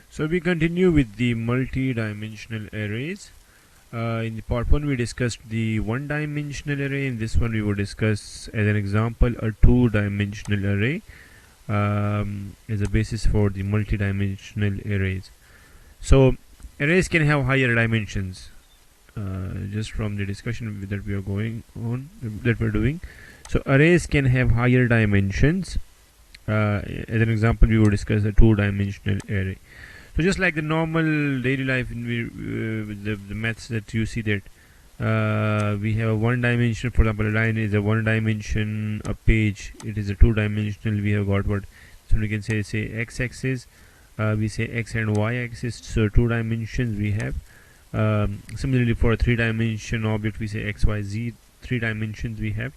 So we continue with the multi-dimensional arrays. In the part 1 we discussed the one-dimensional array. In this one we will discuss as an example a two-dimensional array as a basis for the multi-dimensional arrays. So arrays can have higher dimensions, just from the discussion that we are going on, that we're doing. So arrays can have higher dimensions. As an example we will discuss a two-dimensional array. So just like the normal daily life, the maths that you see, that we have a one dimension. For example, a line is a one dimension, a page it is a two dimensional. We have got what, so we can say x-axis, we say x and y-axis, so two dimensions we have. Similarly for a three-dimension object we say x, y, z, three dimensions we have.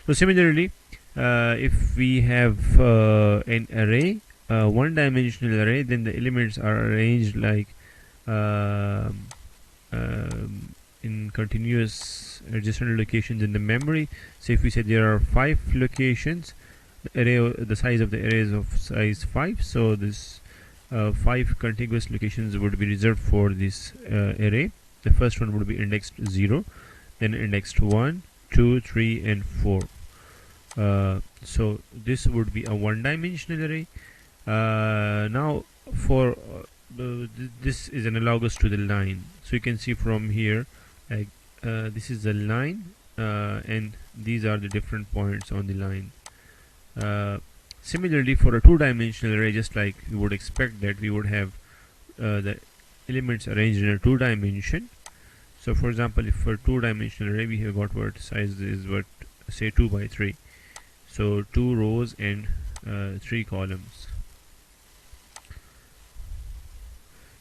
So similarly, if we have an array, one-dimensional array, then the elements are arranged like in continuous adjacent locations in the memory. So if we say there are 5 locations, the size of the array is of size 5, so this 5 contiguous locations would be reserved for this array. The first one would be indexed 0, then indexed 1, 2, 3 and 4. So this would be a one-dimensional array. Now for this is analogous to the line. So you can see from here, like this is the line, and these are the different points on the line. Similarly for a two-dimensional array, just like you would expect that we would have the elements arranged in a two-dimension. So for example, if for two-dimensional array we have got what size is, what, say 2 by 3, so 2 rows and 3 columns.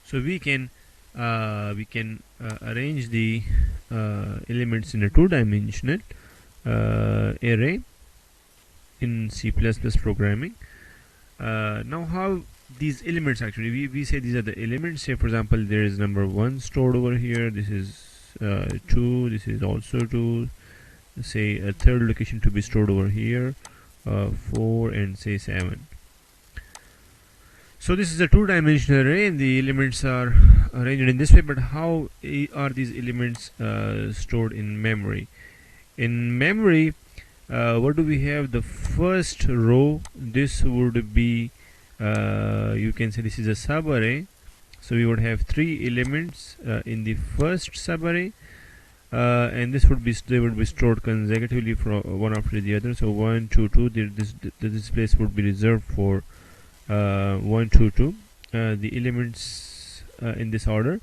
So we can arrange the elements in a two-dimensional array in C++ programming. Now how these elements, actually we say these are the elements. Say for example, there is number 1 stored over here, this is 2, this is also 2, say a third location to be stored over here, 4 and say 7. So this is a two-dimensional array and the elements are arranged in this way. But how are these elements stored in memory? In memory, what do we have? The first row, this would be, you can say this is a subarray. So we would have 3 elements in the first subarray, and this would be, they would be stored consecutively from one after the other. So 1, 2, 2. This place would be reserved for 1, 2, 2, the elements in this order.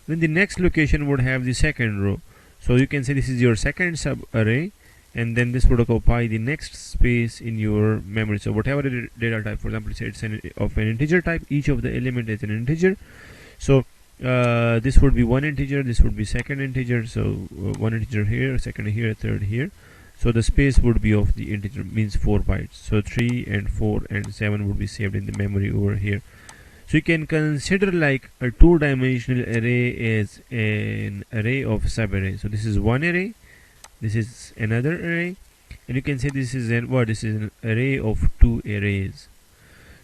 Then the next location would have the second row. So you can say this is your second sub array, and then this would occupy the next space in your memory. So whatever data type, for example, say it's of an integer type, each of the element is an integer. So this would be one integer, this would be second integer, so one integer here, second here, third here. So the space would be of the integer, means 4 bytes. So 3 and 4 and 7 would be saved in the memory over here. So you can consider like a two-dimensional array as an array of subarrays. So this is one array, this is another array, and you can say this is an array of 2 arrays.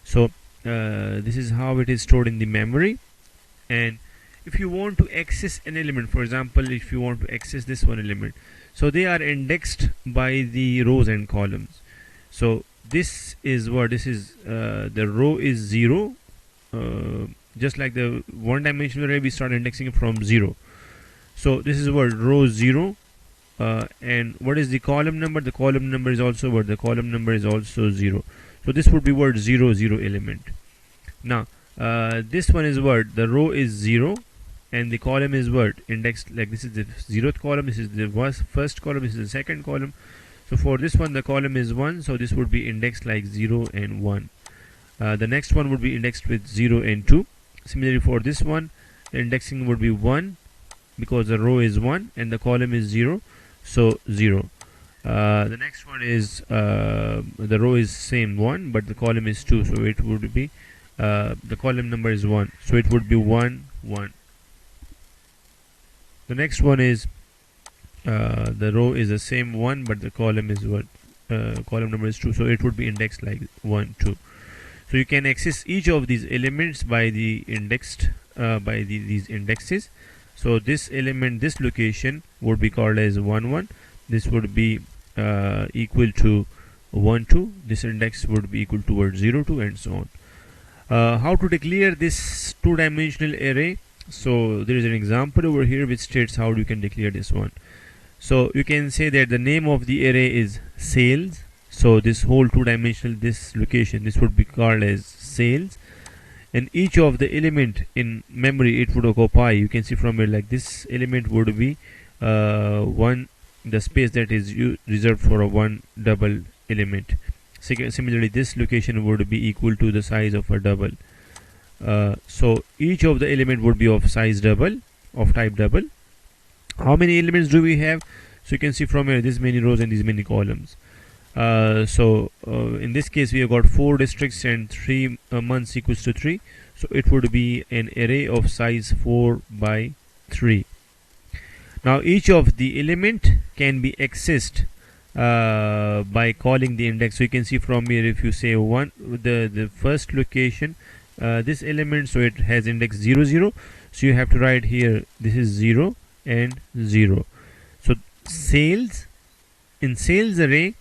So this is how it is stored in the memory. And if you want to access an element, for example, if you want to access this one element, so they are indexed by the rows and columns. So this is what this is, the row is 0, just like the one-dimensional array we start indexing from 0. So this is what row 0, and what is the column number? The column number is also what, the column number is also 0. So this would be what, 0, 0 element. Now this one is what, the row is 0 and the column is what, indexed, like this is the 0th column, this is the first column, this is the second column. So for this one the column is 1, so this would be indexed like 0 and 1. The next one would be indexed with 0 and 2. Similarly for this one, the indexing would be 1 because the row is 1 and the column is 0, so 0. The next one is the row is same 1 but the column is 2, so it would be the column number is 1, so it would be 1, 1. The next one is the row is the same 1 but the column is what, column number is 2, so it would be indexed like 1, 2. So you can access each of these elements by the indexed these indexes. So this element, this location would be called as 1 1. This would be equal to 1 2. This index would be equal towards 0 2, and so on. How to declare this two-dimensional array? So there is an example over here which states how you can declare this one. So you can say that the name of the array is sales. So this whole two-dimensional, this location, this would be called as sales, and each of the element in memory it would occupy, you can see from here, like this element would be the space that is reserved for a one double element. Similarly, this location would be equal to the size of a double. So each of the element would be of size double, of type double. How many elements do we have? So you can see from here, this many rows and these many columns. In this case we have got 4 districts and 3 months equals to 3, so it would be an array of size 4 by 3. Now each of the element can be accessed by calling the index. So you can see from here, if you say the first location, this element, so it has index 0 0, so you have to write here this is 0 and 0. So sales, in sales array,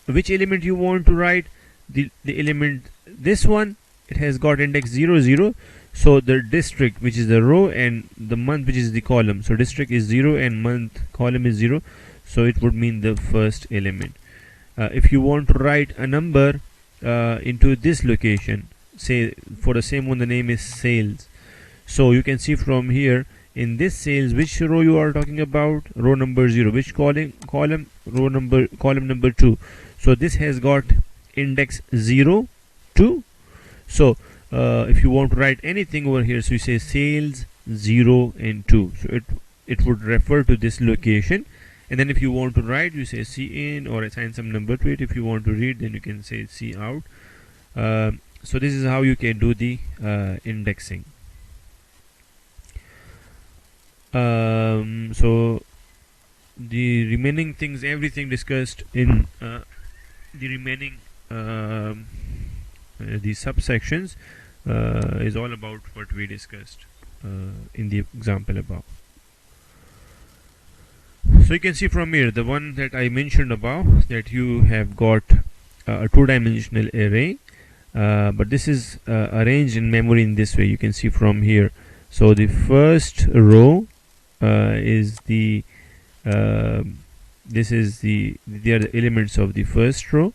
which element you want to write? The element, this one, it has got index 0 0, so the district, which is the row, and the month, which is the column. So district is 0 and month column is 0, so it would mean the first element. If you want to write a number into this location, say for the same one, the name is sales, so you can see from here, in this sales, which row you are talking about? Row number 0. Which column? Column number 2. So this has got index 0 2. So if you want to write anything over here, so you say sales 0 and 2, so it would refer to this location. And then if you want to write, you say cin or assign some number to it. If you want to read, then you can say cout. So this is how you can do the indexing. So the remaining things, everything discussed in the remaining the subsections is all about what we discussed in the example above. So you can see from here, the one that I mentioned above, that you have got a two-dimensional array, but this is arranged in memory in this way. You can see from here, so the first row is the they are the elements of the first row.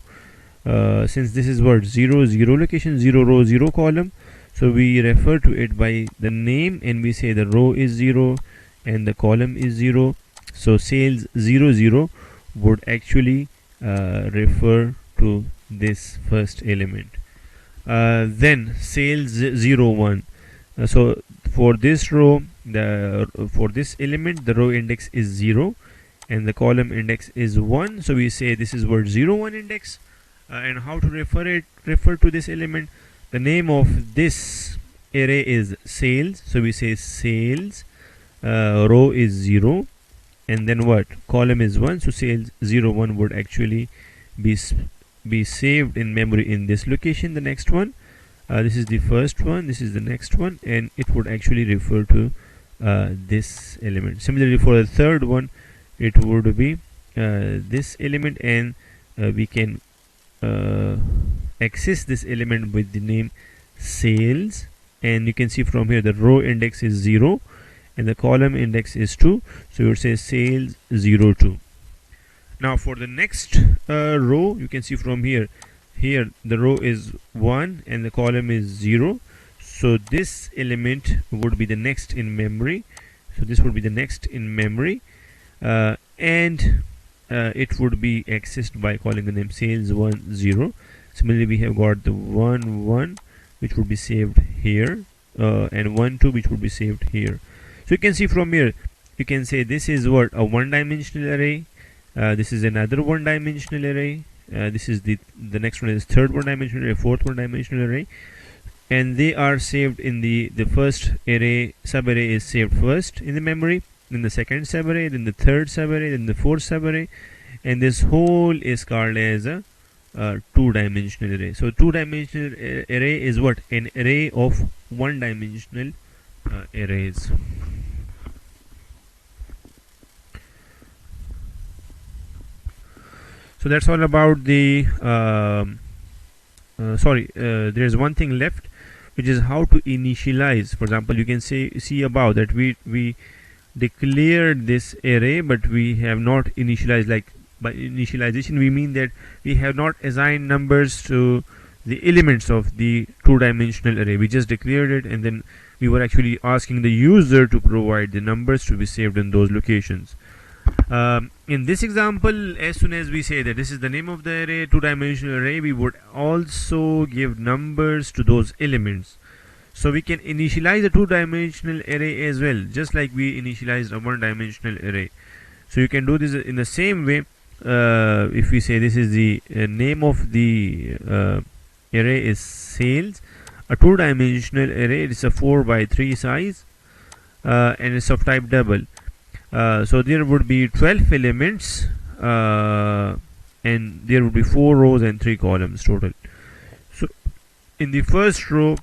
Since this is what 0 0 location, 0 row 0 column, so we refer to it by the name, and we say the row is 0 and the column is 0. So sales 0 0 would actually refer to this first element. Then sales 0 1, so for this row, for this element, the row index is 0 and the column index is 1, so we say this is word 0 1 index. And how to refer to this element? The name of this array is sales, so we say sales, row is 0 and then what, column is 1, so sales 0 1 would actually be saved in memory in this location. The next one, this is the first one, this is the next one, and it would actually refer to this element. Similarly, for the third one, it would be this element, and we can access this element with the name sales, and you can see from here the row index is 0 and the column index is 2, so you would say sales 0 2. Now for the next row, you can see from here the row is 1 and the column is 0, so this element would be the next in memory. So this would be the next in memory, and it would be accessed by calling the name sales 1 0. Similarly, we have got the 1 1, which would be saved here, and 1 2, which would be saved here. So you can see from here, you can say this is what, a one-dimensional array, this is another one-dimensional array, this is the next one is third one-dimensional array, fourth one-dimensional array, and they are saved in the first array, subarray is saved first in the memory, then the second subarray, then the third subarray, then the fourth subarray, and this whole is called as a two-dimensional array. So two-dimensional array is what? An array of one-dimensional arrays. So that's all about the there's one thing left, which is how to initialize. For example, you can see above that we declared this array, but we have not initialized. Like, by initialization we mean that we have not assigned numbers to the elements of the two-dimensional array. We just declared it, and then we were actually asking the user to provide the numbers to be saved in those locations. In this example, as soon as we say that this is the name of the array, two-dimensional array, we would also give numbers to those elements. So we can initialize a two-dimensional array as well, just like we initialized a one-dimensional array. So you can do this in the same way. If we say this is the name of the array is sales, a two-dimensional array, it's a 4x3 size, and it's of type double. So there would be 12 elements, and there would be 4 rows and 3 columns total. So in the first row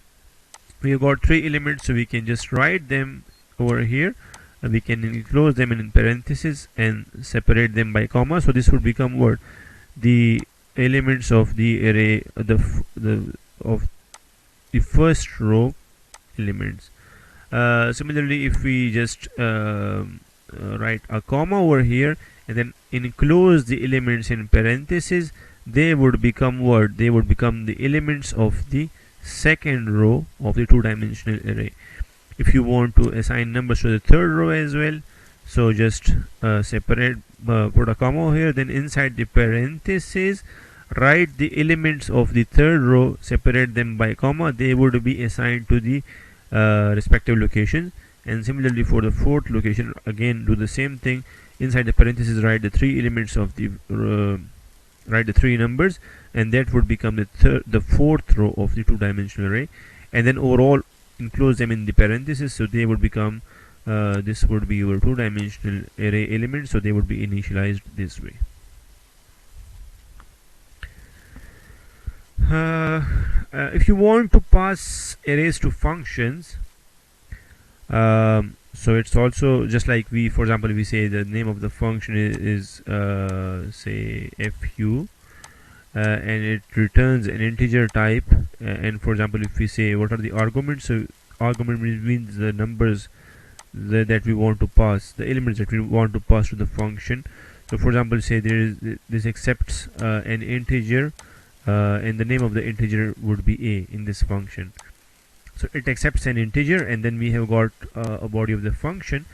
we have got 3 elements, so we can just write them over here, and we can enclose them in parentheses and separate them by comma. So this would become what? The elements of the array, of the first row elements. Similarly, if we just write a comma over here and then enclose the elements in parentheses, they would become what? They would become the elements of the second row of the two-dimensional array. If you want to assign numbers to the third row as well, so just separate, put a comma here, then inside the parentheses write the elements of the third row, separate them by comma, they would be assigned to the respective locations. And similarly for the fourth location, again do the same thing. Inside the parentheses write the 3 elements of the write the 3 numbers, and that would become the fourth row of the two-dimensional array. And then overall enclose them in the parentheses, so they would become this would be your two-dimensional array elements, so they would be initialized this way. If you want to pass arrays to functions, so it's also just like for example, we say the name of the function is say fu, and it returns an integer type, and for example, if we say what are the arguments, so argument means the numbers that we want to pass, the elements that we want to pass to the function. So for example, say this accepts an integer, and the name of the integer would be a in this function. So it accepts an integer, and then we have got a body of the function.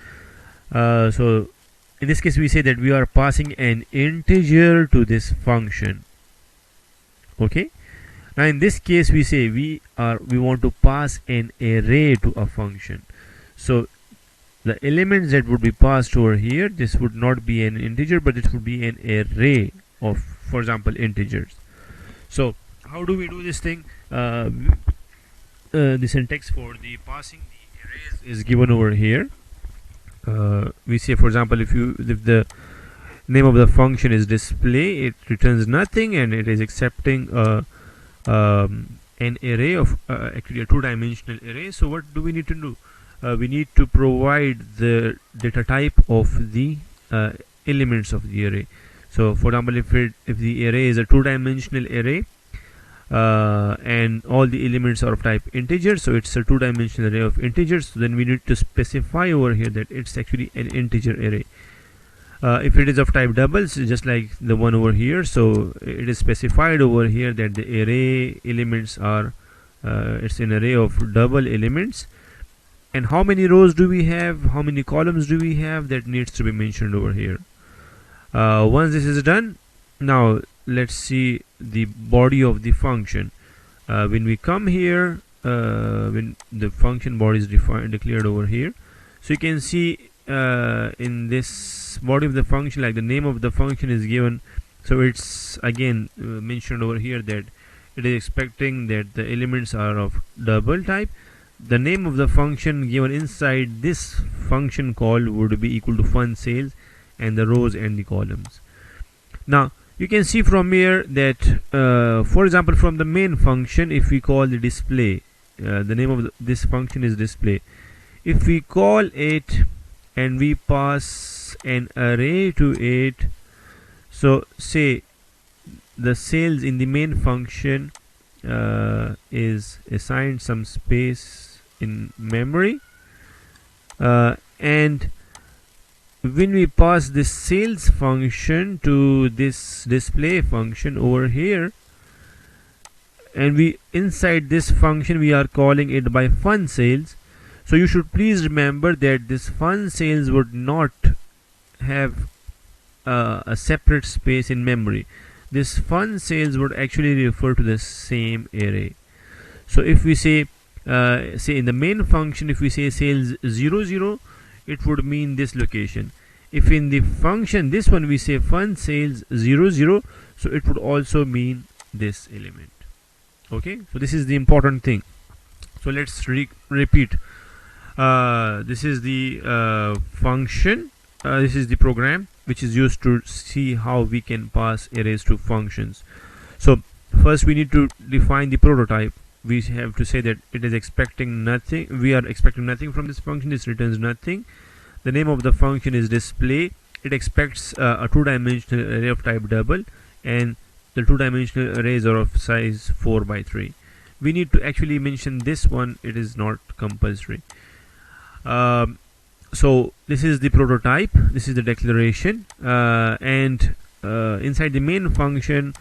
So in this case we say that we are passing an integer to this function. Okay, now in this case we say we want to pass an array to a function. So the elements that would be passed over here, this would not be an integer, but it would be an array of, for example, integers. So how do we do this thing? The syntax for the passing the arrays is given over here. We say, for example, if the name of the function is display, it returns nothing, and it is accepting an array of actually a two-dimensional array. So what do we need to do? We need to provide the data type of the elements of the array. So for example, if the array is a two-dimensional array, and all the elements are of type integer, so it's a two-dimensional array of integers, so then we need to specify over here that it's actually an integer array. If it is of type doubles, just like the one over here, so it is specified over here that the array elements are it's an array of double elements. And how many rows do we have, how many columns do we have, that needs to be mentioned over here. Once this is done, now let's see the body of the function. When we come here, when the function body is declared over here, so you can see in this body of the function, like the name of the function is given, so it's again mentioned over here that it is expecting that the elements are of double type. The name of the function given inside this function call would be equal to fun sales, and the rows and the columns. Now You can see from here that for example, from the main function, if we call the display, the name of this function is display. If we call it and we pass an array to it, so say the sales in the main function is assigned some space in memory, and when we pass this sales function to this display function over here, and we inside this function we are calling it by fun sales. So you should please remember that this fun sales would not have a separate space in memory. This fun sales would actually refer to the same array. So if we say in the main function, if we say sales 00, it would mean this location. If in the function this one we say fun sales 00, so it would also mean this element. Okay, so this is the important thing. So let's repeat. This is the function, this is the program which is used to see how we can pass arrays to functions. So first we need to define the prototype. We have to say that it is expecting nothing, we are expecting nothing from this function, this returns nothing. The name of the function is display. It expects a two-dimensional array of type double, and the two-dimensional arrays are of size 4 by 3. We need to actually mention this one, it is not compulsory. So this is the prototype, this is the declaration, and inside the main function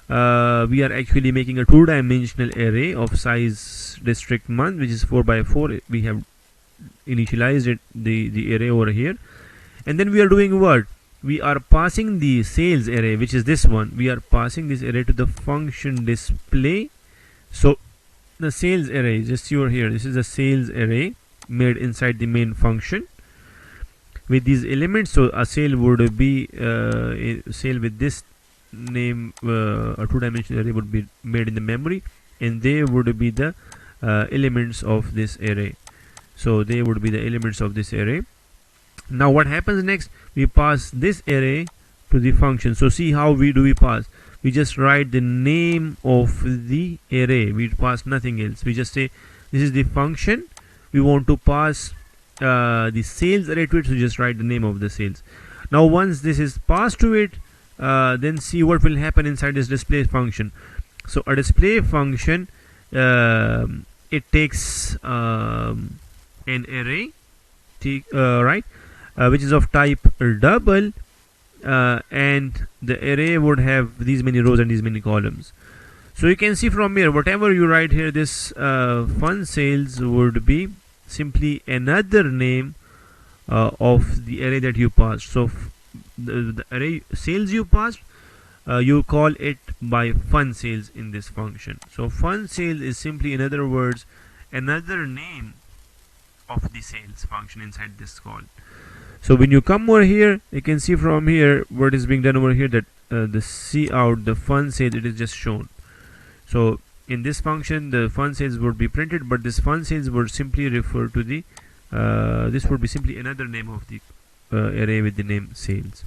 we are actually making a two-dimensional array of size district month, which is 4 by 4. We have initialized it, the array over here, and then we are doing what? We are passing the sales array, which is this one. We are passing this array to the function display. So the sales array, just see over here, this is a sales array made inside the main function with these elements. So a sale would be a sale with this name, a two-dimensional array would be made in the memory, and they would be the elements of this array. So they would be the elements of this array. Now what happens next? We pass this array to the function. So see how we pass. We just write the name of the array. We pass nothing else. We just say this is the function. We want to pass the sales array to it, so just write the name of the sales. Now once this is passed to it, then see what will happen inside this display function. So a display function, it takes an array, right, which is of type double, and the array would have these many rows and these many columns. So you can see from here, whatever you write here, this fun sales would be simply another name of the array that you passed. So the array sales you passed, you call it by fun sales in this function. So fun sales is simply, in other words, another name of the sales function inside this call. So when you come over here, you can see from here what is being done over here, that the cout, the fun sales, it is just shown. So in this function the fun sales would be printed, but this fun sales would simply refer to the this would be simply another name of the array with the name sales.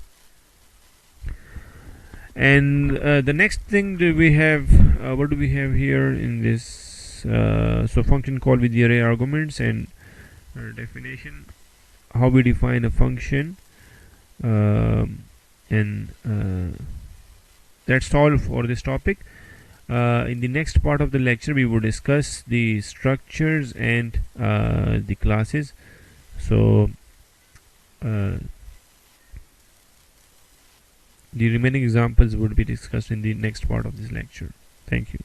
And the next thing that we have, what do we have here in this? So function call with the array arguments and definition, how we define a function, and that's all for this topic. In the next part of the lecture we will discuss the structures and the classes. So the remaining examples would be discussed in the next part of this lecture. Thank you.